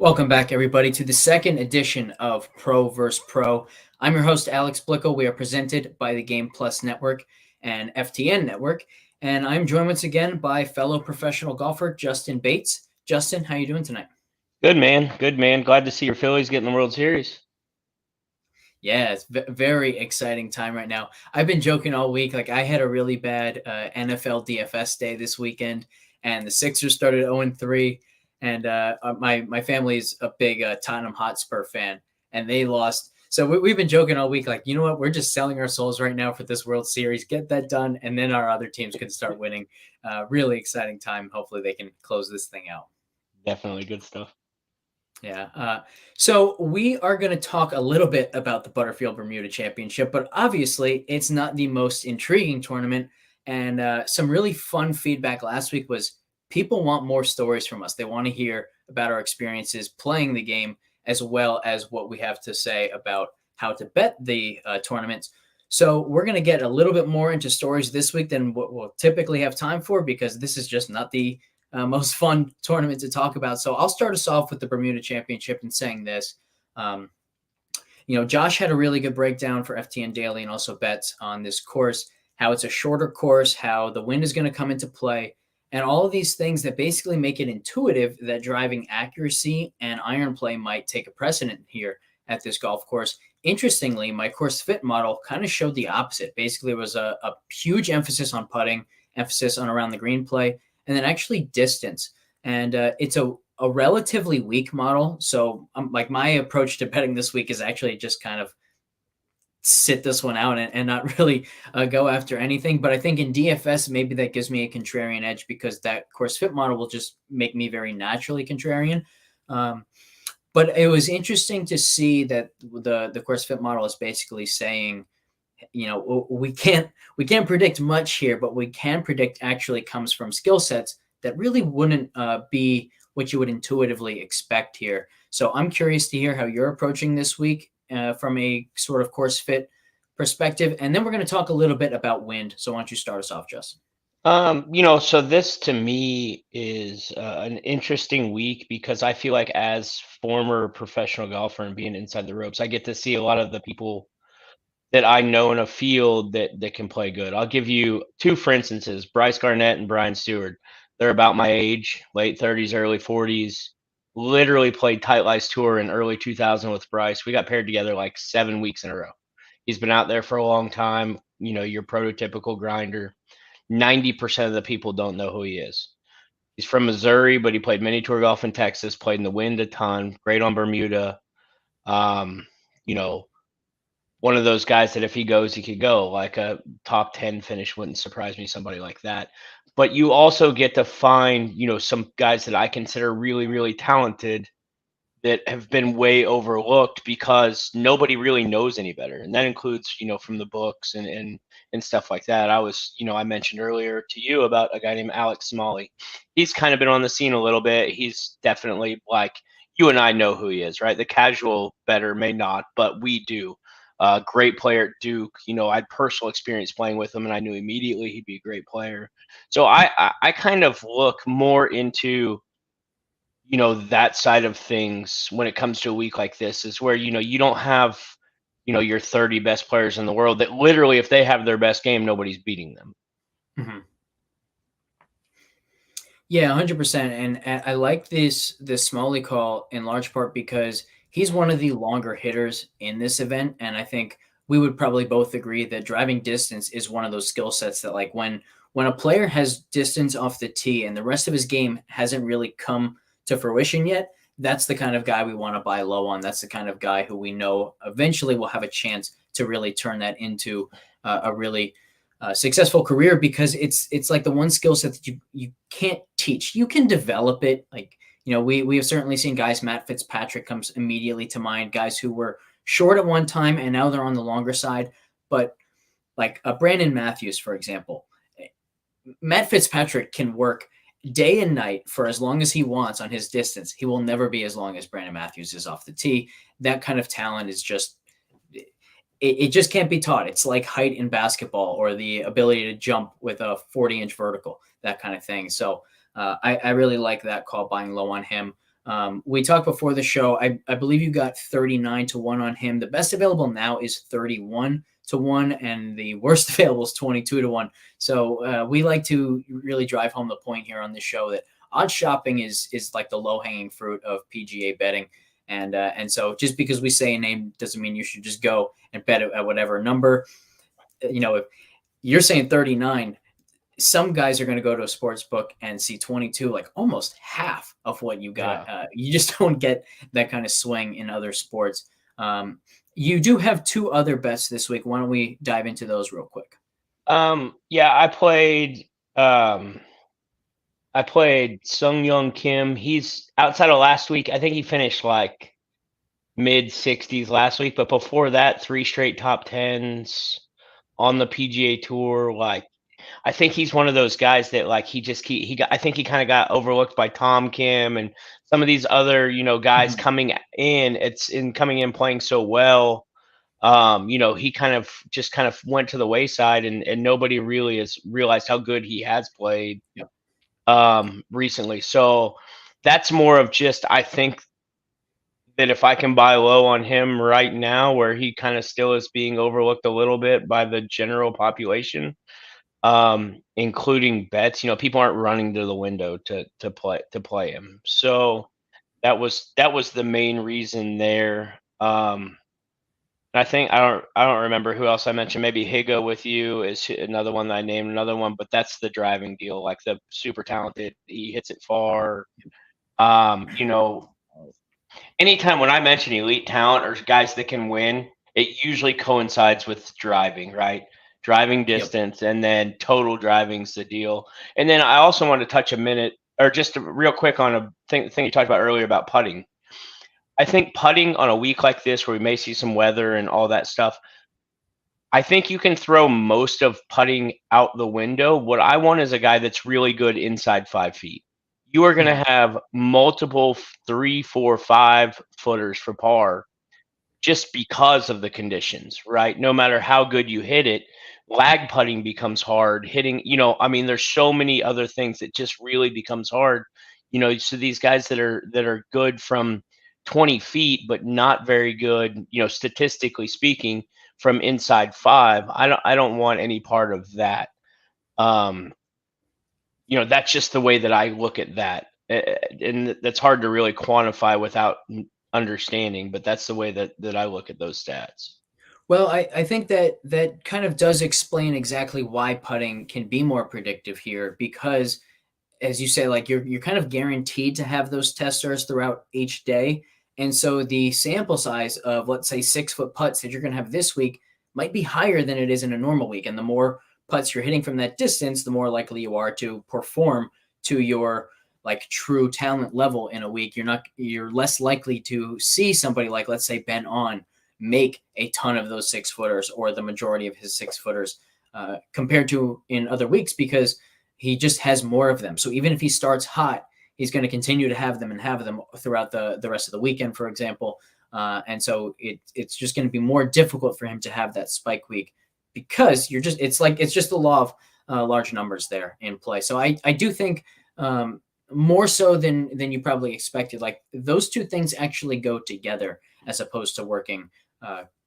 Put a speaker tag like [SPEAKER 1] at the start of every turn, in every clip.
[SPEAKER 1] Welcome back, everybody, to the second edition of Pro vs. Pro. I'm your host, Alex Blickel. We are presented by the Game Plus Network and FTN Network, and I'm joined once again by fellow professional golfer Justin Bates. Justin, how you doing tonight?
[SPEAKER 2] Good, man. Good, man. Glad to see your Phillies getting the World Series.
[SPEAKER 1] Yeah, it's very exciting time right now. I've been joking all week. Like, I had a really bad NFL DFS day this weekend, and the Sixers started 0-3. And my family is a big Tottenham Hotspur fan, and they lost. So we've been joking all week, like, you know what? We're just selling our souls right now for this World Series. Get that done, and then our other teams can start winning. Really exciting time. Hopefully they can close this thing out.
[SPEAKER 2] Definitely good stuff.
[SPEAKER 1] Yeah. So we are going to talk a little bit about the Butterfield Bermuda Championship, but obviously it's not the most intriguing tournament. And some really fun feedback last week was people want more stories from us. They want to hear about our experiences playing the game, as well as what we have to say about how to bet the tournaments. So we're going to get a little bit more into stories this week than what we'll typically have time for, because this is just not the most fun tournament to talk about. So I'll start us off with the Bermuda Championship and saying this. Josh had a really good breakdown for FTN Daily and also bets on this course, how it's a shorter course, how the wind is going to come into play, and all of these things that basically make it intuitive that driving accuracy and iron play might take a precedent here at this golf course. Interestingly, my course fit model kind of showed the opposite. Basically, it was a huge emphasis on putting, emphasis on around the green play, and then actually distance. And it's a relatively weak model. So like my approach to betting this week is actually just kind of sit this one out and not really go after anything. But I think in DFS, maybe that gives me a contrarian edge, because that course fit model will just make me very naturally contrarian. But it was interesting to see that the course fit model is basically saying, we can't predict much here, but we can predict actually comes from skill sets that really wouldn't be what you would intuitively expect here. So I'm curious to hear how you're approaching this week from a sort of course fit perspective. And then we're going to talk a little bit about wind. So why don't you start us off, Justin?
[SPEAKER 2] So this to me is an interesting week, because I feel like as former professional golfer and being inside the ropes, I get to see a lot of the people that I know in a field that can play good. I'll give you two for instances: Bryce Garnett and Brian Stewart. They're about my age, late 30s, early 40s. Literally played Tight Lice Tour in early 2000 with Bryce. We got paired together like 7 weeks in a row. He's been out there for a long time. Your prototypical grinder. 90% of the people don't know who he is. He's from Missouri, but he played mini tour golf in Texas, played in the wind a ton, great on Bermuda. Um, you know, One of those guys that if he goes, he could go. Like a top 10 finish wouldn't surprise me, somebody like that. But you also get to find, some guys that I consider really, really talented that have been way overlooked because nobody really knows any better. And that includes, from the books and stuff like that. I mentioned earlier to you about a guy named Alex Smalley. He's kind of been on the scene a little bit. He's definitely, like, you and I know who he is, right? The casual bettor may not, but we do. Great player at Duke. I had personal experience playing with him, and I knew immediately he'd be a great player. So I kind of look more into that side of things when it comes to a week like this, is where you don't have your 30 best players in the world that literally, if they have their best game, nobody's beating them.
[SPEAKER 1] Mm-hmm. Yeah, 100%. And I like this Smalley call in large part because he's one of the longer hitters in this event, and I think we would probably both agree that driving distance is one of those skill sets that, like, when a player has distance off the tee and the rest of his game hasn't really come to fruition yet, that's the kind of guy we want to buy low on. That's the kind of guy who we know eventually will have a chance to really turn that into a really successful career, because it's like the one skill set that you can't teach. You can develop it. Like, we have certainly seen guys. Matt Fitzpatrick comes immediately to mind. Guys who were short at one time and now they're on the longer side. But like Brandon Matthews, for example, Matt Fitzpatrick can work day and night for as long as he wants on his distance. He will never be as long as Brandon Matthews is off the tee. That kind of talent is just, it just can't be taught. It's like height in basketball, or the ability to jump with a 40-inch vertical, that kind of thing. So I really like that call, buying low on him. We talked before the show. I believe you got 39-1 on him. The best available now is 31-1, and the worst available is 22-1. So we like to really drive home the point here on the show that odds shopping is like the low hanging fruit of PGA betting. And so just because we say a name doesn't mean you should just go and bet at whatever number. If you're saying 39, some guys are going to go to a sports book and see 22, like almost half of what you got.
[SPEAKER 2] Yeah.
[SPEAKER 1] You just don't get that kind of swing in other sports. You do have two other bets this week. Why don't we dive into those real quick?
[SPEAKER 2] Yeah, I played Sung Young Kim. He's outside of last week. I think he finished like mid 60s last week, but before that, 3 straight top 10s on the PGA Tour. Like, I think he's one of those guys that like I think he kind of got overlooked by Tom Kim and some of these other guys coming in playing so well. He kind of went to the wayside, and nobody really has realized how good he has played
[SPEAKER 1] Yep.
[SPEAKER 2] Recently. So that's more of just, I think that if I can buy low on him right now, where he kind of still is being overlooked a little bit by the general population, including bets, people aren't running to the window to play him. So that was the main reason there. I think I don't remember who else I mentioned. Maybe Higo with you is another one that I named, another one, but that's the driving deal. Like, the super talented, he hits it far. Anytime when I mention elite talent or guys that can win, it usually coincides with driving, right? Driving distance, and then total driving's the deal. And then I also want to touch a minute, or just real quick, on a thing you talked about earlier about putting. I think putting on a week like this, where we may see some weather and all that stuff, I think you can throw most of putting out the window. What I want is a guy that's really good inside 5 feet. You are going to have multiple 3, 4, 5 footers for par just because of the conditions, right? No matter how good you hit it, lag putting becomes hard. Hitting, there's so many other things that just really becomes hard. So these guys that are good from 20 feet, but not very good, statistically speaking, from inside 5. I don't want any part of that. That's just the way that I look at that. And that's hard to really quantify without understanding, but that's the way that I look at those stats.
[SPEAKER 1] Well, I think that kind of does explain exactly why putting can be more predictive here, because as you say, like you're kind of guaranteed to have those testers throughout each day. And so the sample size of, let's say, 6-foot putts that you're going to have this week might be higher than it is in a normal week. And the more putts you're hitting from that distance, the more likely you are to perform to your like true talent level in a week. You're less likely to see somebody like, let's say, Ben On make a ton of those 6-footers, or the majority of his 6-footers, compared to in other weeks, because he just has more of them. So even if he starts hot, he's going to continue to have them throughout the rest of the weekend, for example. And so it's just going to be more difficult for him to have that spike week, because it's just the law of large numbers there in play. So I do think more so than you probably expected, like those two things actually go together as opposed to working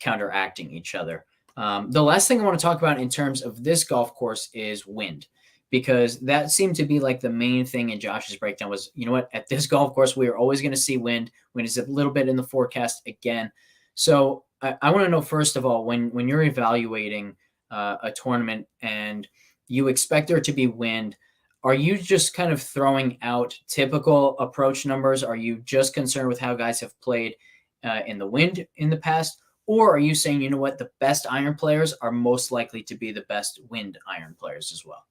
[SPEAKER 1] counteracting each other. The last thing I want to talk about in terms of this golf course is wind, because that seemed to be like the main thing in Josh's breakdown was, at this golf course, we are always going to see wind. Wind is a little bit in the forecast again. So I want to know, first of all, when you're evaluating a tournament and you expect there to be wind, are you just kind of throwing out typical approach numbers? Are you just concerned with how guys have played in the wind in the past? Or are you saying, the best iron players are most likely to be the best wind iron players as well?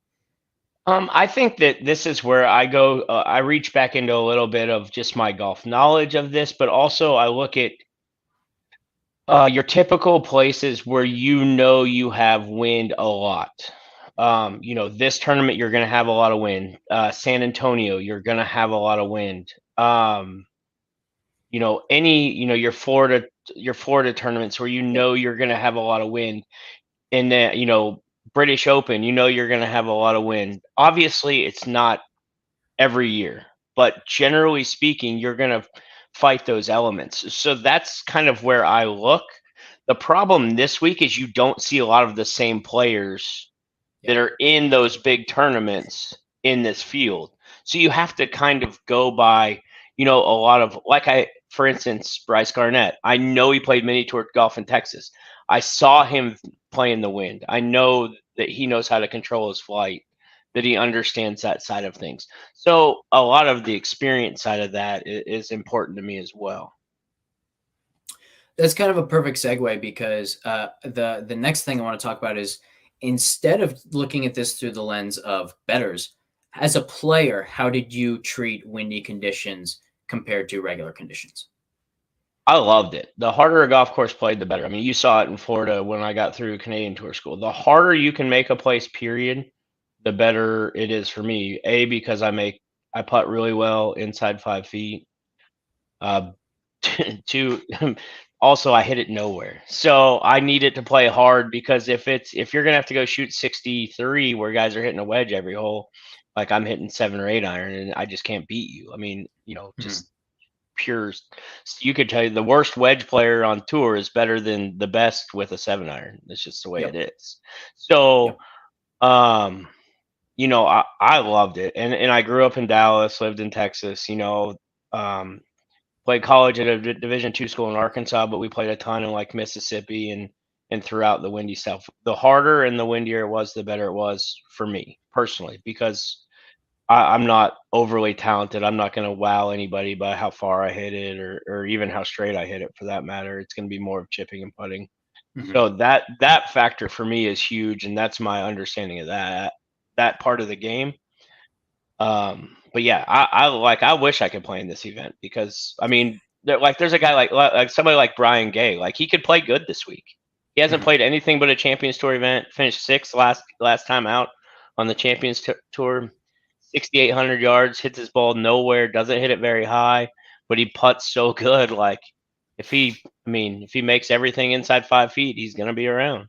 [SPEAKER 2] I think that this is where I go. I reach back into a little bit of just my golf knowledge of this, but also I look at your typical places where you have wind a lot. This tournament you're going to have a lot of wind. San Antonio, you're going to have a lot of wind. Your Florida tournaments where you're going to have a lot of wind. And then, British Open, you're going to have a lot of wind. Obviously, it's not every year. but generally speaking, you're going to fight those elements. So that's kind of where I look. The problem this week is you don't see a lot of the same players that are in those big tournaments in this field. So you have to kind of go by, a lot of, for instance, Bryce Garnett. I know he played mini tour golf in Texas. I saw him play in the wind. I know that he knows how to control his flight, that he understands that side of things. So a lot of the experience side of that is important to me as well.
[SPEAKER 1] That's kind of a perfect segue, because the next thing I want to talk about is, instead of looking at this through the lens of bettors, as a player, how did you treat windy conditions compared to regular conditions?
[SPEAKER 2] I loved it. The harder a golf course played, the better. I mean, you saw it in Florida when I got through Canadian Tour School. The harder you can make a place, period, the better it is for me. A, because I putt really well inside 5 feet. Two, also I hit it nowhere. So I need it to play hard, because if you're gonna have to go shoot 63 where guys are hitting a wedge every hole, like I'm hitting 7 or 8 iron, and I just can't beat you. I mean, just pure. You could tell you the worst wedge player on tour is better than the best with a 7 iron. It's just the way it is. So, I loved it, and I grew up in Dallas, lived in Texas. Played college at a Division II school in Arkansas, but we played a ton in like Mississippi and throughout the windy South. The harder and the windier it was, the better it was for me personally, because I'm not overly talented. I'm not going to wow anybody by how far I hit it, or even how straight I hit it, for that matter. It's going to be more of chipping and putting. So that factor for me is huge, and that's my understanding of that part of the game. But yeah, I wish I could play in this event, because I mean, there's a guy like somebody like Brian Gay, like he could play good this week. He hasn't played anything but a Champions Tour event. Finished sixth last time out on the Champions Tour, 6,800 yards, hits his ball nowhere, doesn't hit it very high, but he putts so good. Like if he makes everything inside 5 feet, he's gonna be around.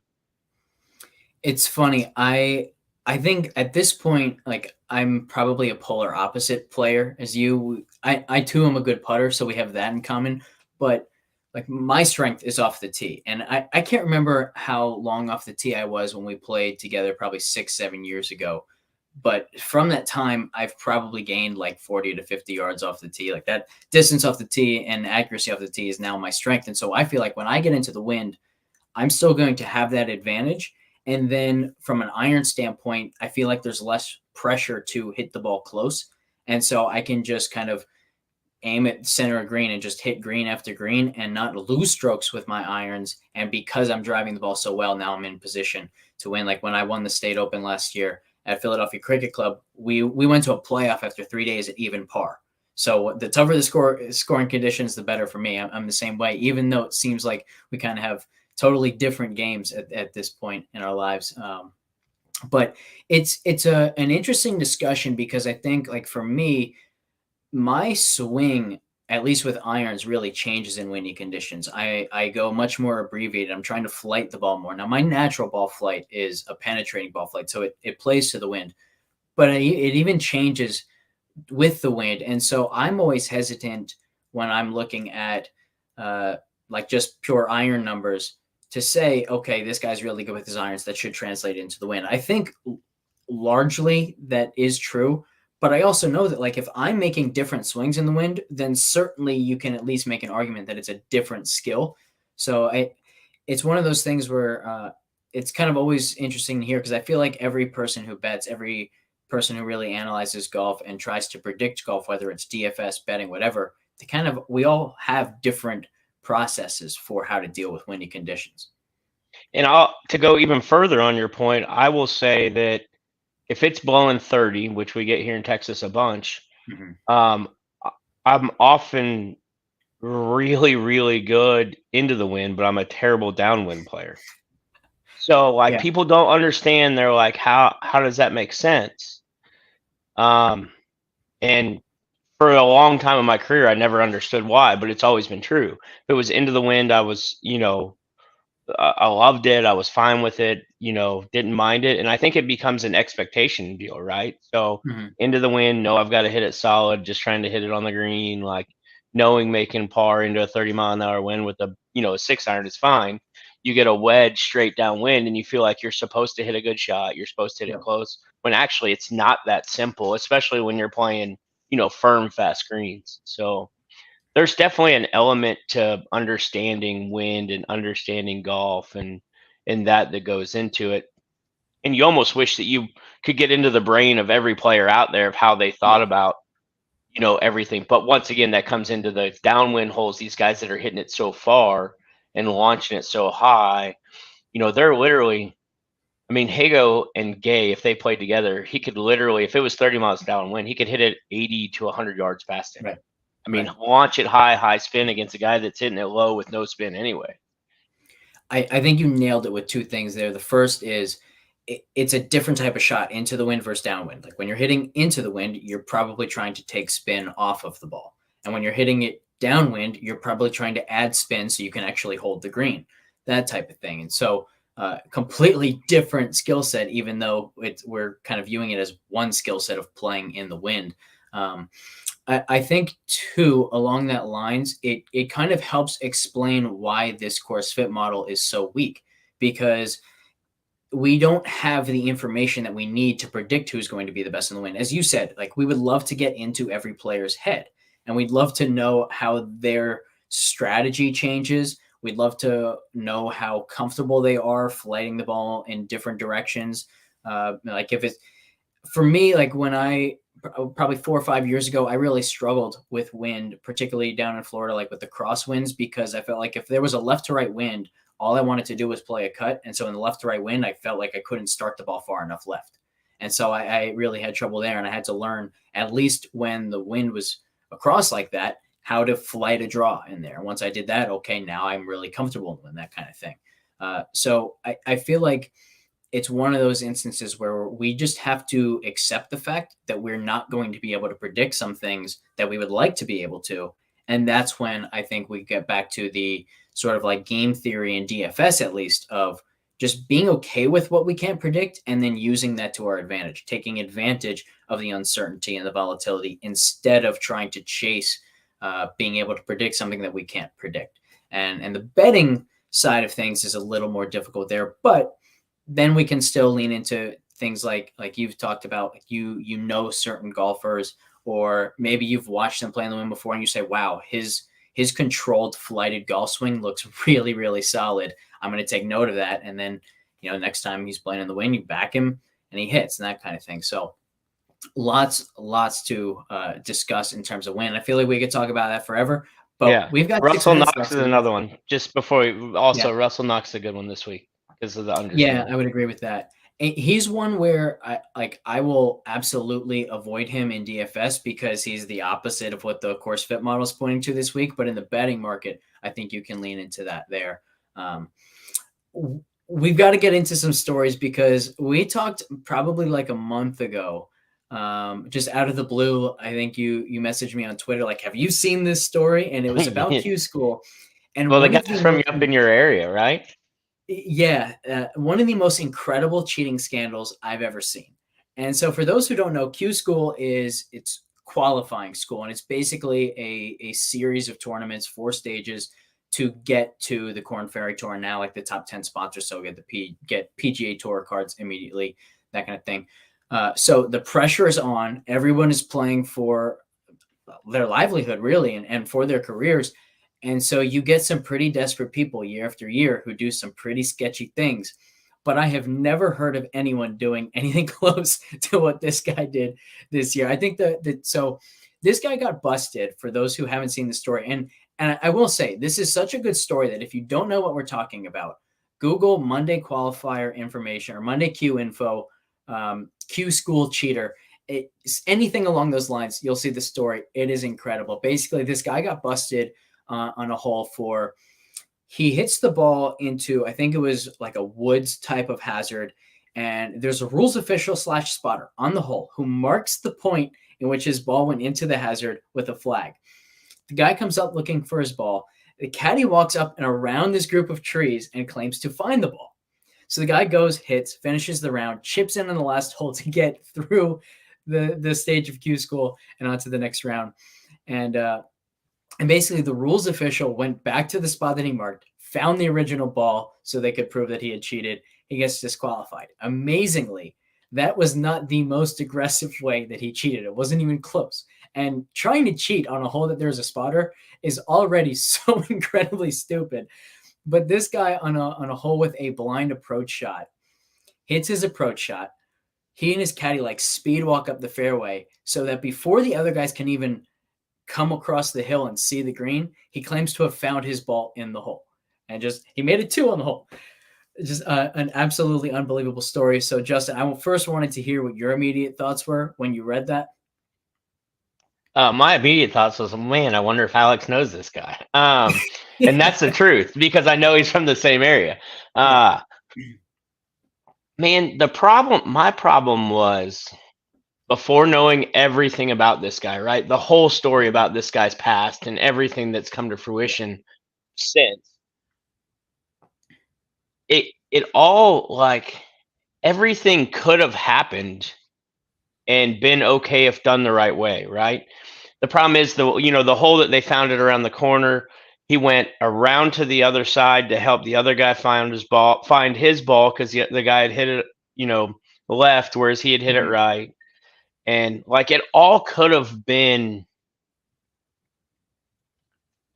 [SPEAKER 1] It's funny. I think at this point, like, I'm probably a polar opposite player as you. I too am a good putter, so we have that in common. But like, my strength is off the tee, and I can't remember how long off the tee I was when we played together, probably 6-7 years ago. But from that time, I've probably gained like 40 to 50 yards off the tee. Like, that distance off the tee and accuracy off the tee is now my strength. And so I feel like when I get into the wind, I'm still going to have that advantage. And then from an iron standpoint, I feel like there's less pressure to hit the ball close. And so I can just kind of aim at center of green and just hit green after green and not lose strokes with my irons. And because I'm driving the ball so well, now I'm in position to win. Like when I won the State Open last year at Philadelphia Cricket Club, we went to a playoff after 3 days at even par. So the tougher the scoring conditions, the better for me. I'm the same way, even though it seems like we kind of have totally different games at this point in our lives. But it's an interesting discussion, because I think, like, for me, my swing, at least with irons, really changes in windy conditions. I go much more abbreviated. I'm trying to flight the ball more. Now, my natural ball flight is a penetrating ball flight, so it plays to the wind. But it even changes with the wind. And so I'm always hesitant when I'm looking at like just pure iron numbers to say, okay, this guy's really good with his irons. That should translate into the wind. I think largely that is true. But I also know that, like, if I'm making different swings in the wind, then certainly you can at least make an argument that it's a different skill. So it's one of those things where it's kind of always interesting to hear, because I feel like every person who bets, every person who really analyzes golf and tries to predict golf, whether it's DFS, betting, whatever, we all have different processes for how to deal with windy conditions.
[SPEAKER 2] And to go even further on your point, I will say that if it's blowing 30, which we get here in Texas a bunch, I'm often really, really good into the wind, but I'm a terrible downwind player. So like people don't understand. They're like, how does that make sense? And for a long time in my career, I never understood why, but it's always been true. If it was into the wind, I was, I loved it. I was fine with it, didn't mind it. And I think it becomes an expectation deal, right? So
[SPEAKER 1] Mhm.
[SPEAKER 2] into the wind, no, I've got to hit it solid, just trying to hit it on the green, like knowing making par into a 30-mile-an-hour wind with a 6 iron is fine. You get a wedge straight downwind and you feel like you're supposed to hit a good shot. You're supposed to hit it
[SPEAKER 1] Yep.
[SPEAKER 2] close when actually it's not that simple, especially when you're playing, firm, fast greens. So there's definitely an element to understanding wind and understanding golf and that goes into it. And you almost wish that you could get into the brain of every player out there of how they thought
[SPEAKER 1] Yeah.
[SPEAKER 2] about, everything. But once again, that comes into the downwind holes, these guys that are hitting it so far and launching it so high, they're literally, I mean, Hago and Gay, if they played together, he could literally, if it was 30 miles downwind, he could hit it 80 to 100 yards past him.
[SPEAKER 1] Right.
[SPEAKER 2] I mean,
[SPEAKER 1] Right.
[SPEAKER 2] launch it high spin against a guy that's hitting it low with no spin anyway.
[SPEAKER 1] I think you nailed it with two things there. The first is it's a different type of shot into the wind versus downwind. Like when you're hitting into the wind, you're probably trying to take spin off of the ball. And when you're hitting it downwind, you're probably trying to add spin so you can actually hold the green, that type of thing. And so completely different skill set, even though we're kind of viewing it as one skill set of playing in the wind. I think too, along that lines, it kind of helps explain why this course fit model is so weak, because we don't have the information that we need to predict who's going to be the best in the wind. As you said, like we would love to get into every player's head and we'd love to know how their strategy changes. We'd love to know how comfortable they are flighting the ball in different directions. Like if it's for me, like when probably 4 or 5 years ago, I really struggled with wind, particularly down in Florida, like with the crosswinds, because I felt like if there was a left to right wind, all I wanted to do was play a cut. And so in the left to right wind, I felt like I couldn't start the ball far enough left. And so I really had trouble there. And I had to learn, at least when the wind was across like that, how to flight a draw in there. Once I did that, okay, now I'm really comfortable in that kind of thing. So I feel like it's one of those instances where we just have to accept the fact that we're not going to be able to predict some things that we would like to be able to. And that's when I think we get back to the sort of like game theory and DFS, at least, of just being okay with what we can't predict and then using that to our advantage, taking advantage of the uncertainty and the volatility instead of trying to chase being able to predict something that we can't predict. And the betting side of things is a little more difficult there, but then we can still lean into things like you've talked about, like certain golfers, or maybe you've watched them play in the wind before and you say, wow, his controlled flighted golf swing looks really, really solid. I'm going to take note of that. And then, next time he's playing in the wind, you back him and he hits and that kind of thing. So lots to discuss in terms of wind. I feel like we could talk about that forever, but
[SPEAKER 2] Yeah.
[SPEAKER 1] we've got 6
[SPEAKER 2] Russell
[SPEAKER 1] minutes
[SPEAKER 2] Knox
[SPEAKER 1] left.
[SPEAKER 2] is another one. Just before
[SPEAKER 1] Yeah.
[SPEAKER 2] Russell Knox is a good one this week because of the
[SPEAKER 1] Yeah,
[SPEAKER 2] understanding.
[SPEAKER 1] I would agree with that. He's one where I will absolutely avoid him in DFS because he's the opposite of what the course fit model is pointing to this week. But in the betting market, I think you can lean into that there. We've got to get into some stories because we talked probably like a month ago, just out of the blue. I think you messaged me on Twitter, like, have you seen this story? And it was about Q School. And
[SPEAKER 2] Well, the
[SPEAKER 1] one of
[SPEAKER 2] guy's from up in your area, right?
[SPEAKER 1] Yeah, one of the most incredible cheating scandals I've ever seen. And so for those who don't know, Q School it's qualifying school, and it's basically a series of tournaments, 4 stages to get to the Korn Ferry Tour. Now, like the top 10 sponsors, so get PGA Tour cards immediately, that kind of thing. So the pressure is on. Everyone is playing for their livelihood, really, and for their careers. And so you get some pretty desperate people year after year who do some pretty sketchy things. But I have never heard of anyone doing anything close to what this guy did this year. I think that so this guy got busted, for those who haven't seen the story. And I will say, this is such a good story that if you don't know what we're talking about, Google Monday qualifier information or Monday Q info, Q School cheater. Anything along those lines, you'll see the story. It is incredible. Basically, this guy got busted on a hole he hits the ball into, I think it was like a woods type of hazard. And there's a rules official / spotter on the hole who marks the point in which his ball went into the hazard with a flag. The guy comes up looking for his ball. The caddy walks up and around this group of trees and claims to find the ball. So the guy goes, hits, finishes the round, chips in on the last hole to get through the stage of Q School and onto the next round. And basically the rules official went back to the spot that he marked, found the original ball so they could prove that he had cheated. He gets disqualified. Amazingly, that was not the most aggressive way that he cheated. It wasn't even close. And trying to cheat on a hole that there's a spotter is already so incredibly stupid. But this guy on a hole with a blind approach shot hits his approach shot. He and his caddy like speed walk up the fairway so that before the other guys can even come across the hill and see the green, he claims to have found his ball in the hole. And he made it 2 on the hole. Just an absolutely unbelievable story. So, Justin, I first wanted to hear what your immediate thoughts were when you read that.
[SPEAKER 2] My immediate thoughts was, man, I wonder if Alex knows this guy. And that's the truth, because I know he's from the same area. Man, my problem was, before knowing everything about this guy, right? The whole story about this guy's past and everything that's come to fruition since. It all, like, everything could have happened and been okay if done the right way, right? The problem is the hole that they found it around the corner, he went around to the other side to help the other guy find his ball because the guy had hit it, left, whereas he had hit it right. And like it all could have been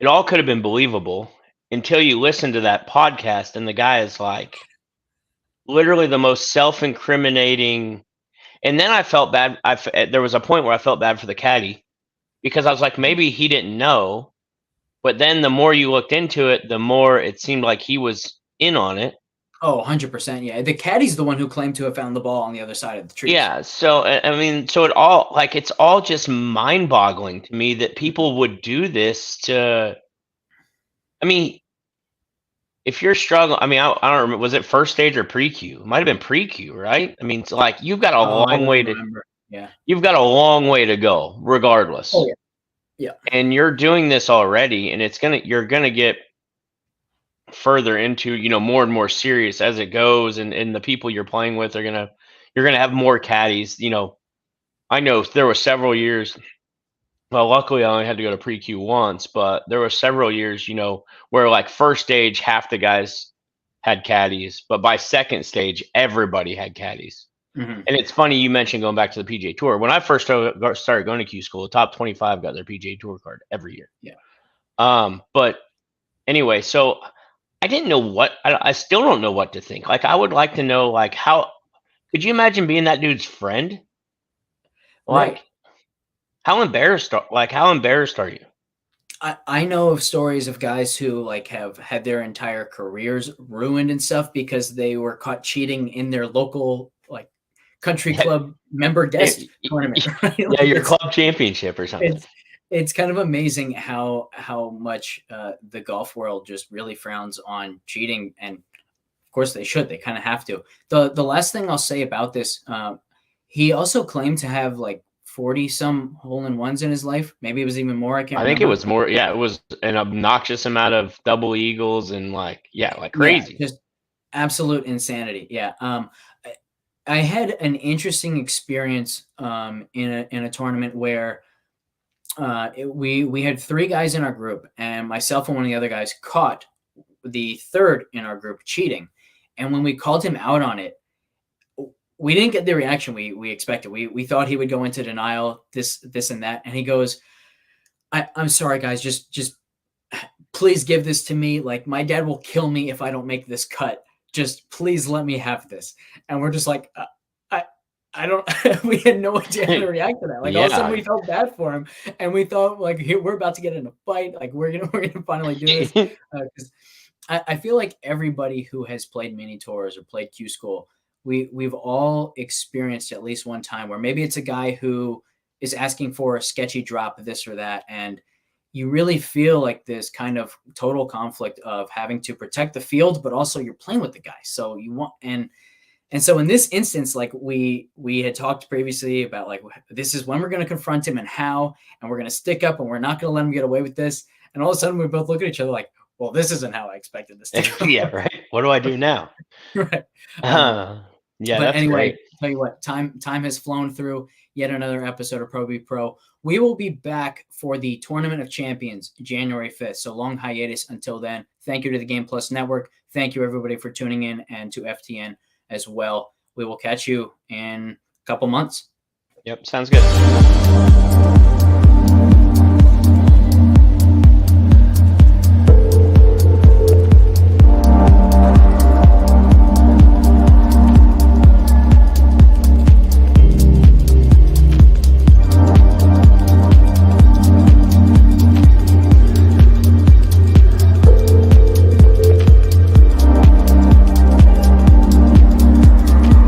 [SPEAKER 2] believable until you listen to that podcast, and the guy is like literally the most self-incriminating. And then I felt bad. There was a point where I felt bad for the caddy, because I was like, maybe he didn't know. But then the more you looked into it, the more it seemed like he was in on it.
[SPEAKER 1] Oh, 100%. Yeah. The caddy's the one who claimed to have found the ball on the other side of the tree.
[SPEAKER 2] Yeah. So, I mean, so it's all just mind boggling to me that people would do this to, I mean, if you're struggling, I mean, I don't remember, was it first stage or pre-Q? It might have been pre-Q, right? I mean, it's like you've got a long way you've got a long way to go regardless.
[SPEAKER 1] Oh, yeah. Yeah.
[SPEAKER 2] And you're doing this already, and you're going to get further into, more and more serious as it goes. And the people you're playing with you're going to have more caddies. I know there were several years. Well, luckily I only had to go to pre-Q once, but there were several years, where like first stage, half the guys had caddies, but by second stage, everybody had caddies. Mm-hmm. And it's funny you mentioned going back to the PGA Tour. When I first started going to Q School, the top 25 got their PGA Tour card every year.
[SPEAKER 1] Yeah.
[SPEAKER 2] But anyway, so I didn't know I still don't know what to think. Like, I would like to know, like, how could you imagine being that dude's friend? Like, right. How embarrassed are you?
[SPEAKER 1] I know of stories of guys who like have had their entire careers ruined and stuff because they were caught cheating in their local like country club member guest tournament. Right?
[SPEAKER 2] Yeah, like your club championship or something.
[SPEAKER 1] It's kind of amazing how much the golf world just really frowns on cheating, and of course they should. They kind of have to. The last thing I'll say about this, he also claimed to have like 40 some hole-in-ones in his life. Maybe it was even more. I think
[SPEAKER 2] it was more. Yeah, it was an obnoxious amount of double eagles and like crazy.
[SPEAKER 1] Yeah, just absolute insanity. Yeah. I had an interesting experience in a tournament where we had 3 guys in our group, and myself and one of the other guys caught the third in our group cheating. And when we called him out on it, we didn't get the reaction we expected. We thought he would go into denial, this and that. And he goes, I'm sorry, guys, just please give this to me. Like, my dad will kill me if I don't make this cut. Just please let me have this. And we're just like, I don't, we had no idea how to react to that. Like, all of a sudden we felt bad for him, and we thought like, we're about to get in a fight. Like, we're going to finally do this. 'Cause I feel like everybody who has played mini tours or played Q School, we've all experienced at least one time where maybe it's a guy who is asking for a sketchy drop, this or that. And you really feel like this kind of total conflict of having to protect the field, but also you're playing with the guy. So you want, and so in this instance, like we had talked previously about like, this is when we're going to confront him and how, and we're going to stick up and we're not going to let him get away with this. And all of a sudden we both look at each other like, well, this isn't how I expected this to go.
[SPEAKER 2] Yeah, right. What do I do now?
[SPEAKER 1] Right.
[SPEAKER 2] Yeah,
[SPEAKER 1] But
[SPEAKER 2] that's
[SPEAKER 1] anyway,
[SPEAKER 2] great.
[SPEAKER 1] tell you what, time has flown through yet another episode of Pro Be Pro. We will be back for the Tournament of Champions January 5th. So long hiatus until then. Thank you to the Game Plus Network. Thank you, everybody, for tuning in, and to FTN as well. We will catch you in a couple months.
[SPEAKER 2] Yep, sounds good.